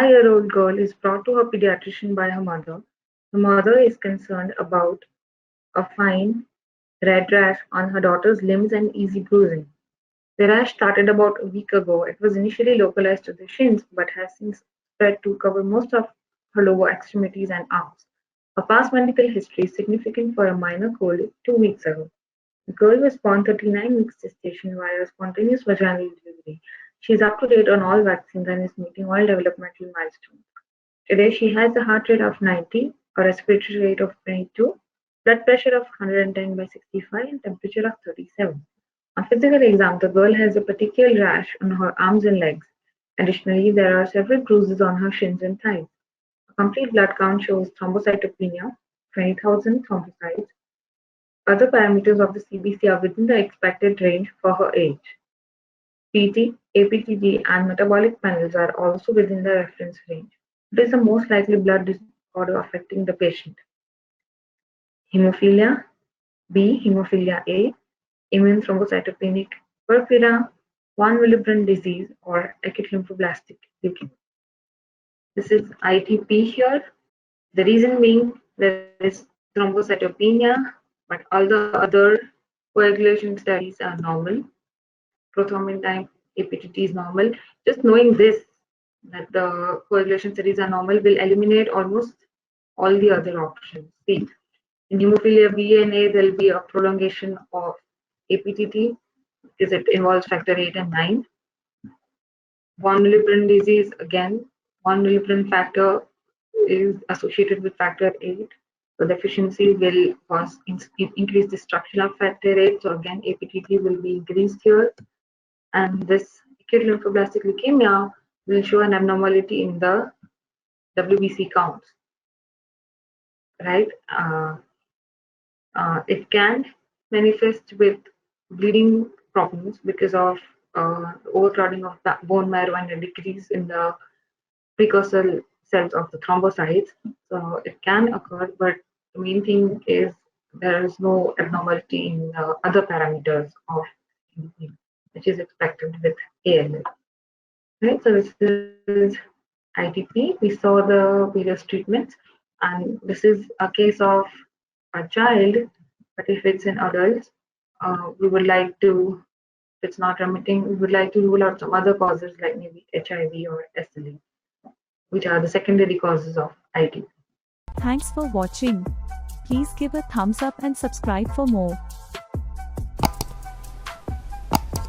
5-year-old girl is brought to her pediatrician by her mother. The mother is concerned about a fine red rash on her daughter's limbs and easy bruising. The rash started about a week ago. It was initially localized to the shins but has since spread to cover most of her lower extremities and arms. Her past medical history is significant for a minor cold 2 weeks ago. The girl was born 39 weeks gestation via spontaneous vaginal delivery. She is up to date on all vaccines and is meeting all developmental milestones. Today she has a heart rate of 90, a respiratory rate of 22, blood pressure of 110 by 65, and temperature of 37. On physical exam, the girl has a petechial rash on her arms and legs. Additionally, there are several bruises on her shins and thighs. A complete blood count shows thrombocytopenia, 20,000 thrombocytes. Other parameters of the CBC are within the expected range for her age. PT, APTT, and metabolic panels are also within the reference range. It is the most likely blood disorder affecting the patient. Hemophilia B, hemophilia A, immune thrombocytopenic purpura, von Willebrand disease, or acute lymphoblastic leukemia. This is ITP here. The reason being there is thrombocytopenia, but all the other coagulation studies are normal. Prothrombin type APTT is normal. Just knowing this, that the coagulation studies are normal, will eliminate almost all the other options. See, in hemophilia B and A, there will be a prolongation of APTT because it involves factor 8 and 9. Von Willebrand disease, again, von Willebrand factor is associated with factor 8. So deficiency will cause increase destruction of factor 8. So again, APTT will be increased here. And this acute lymphoblastic leukemia will show an abnormality in the WBC counts, right? It can manifest with bleeding problems because of overcrowding of the bone marrow and a decrease in the precursor cells of the thrombocytes. So it can occur, but the main thing is there is no abnormality in the other parameters of which is expected with ALL. Right, so this is ITP. We saw the various treatments, and this is a case of a child, but if it's in adults, we would like to, if it's not remitting, we would like to rule out some other causes like maybe HIV or SLE, which are the secondary causes of ITP. Thanks for watching. Please give a thumbs up and subscribe for more.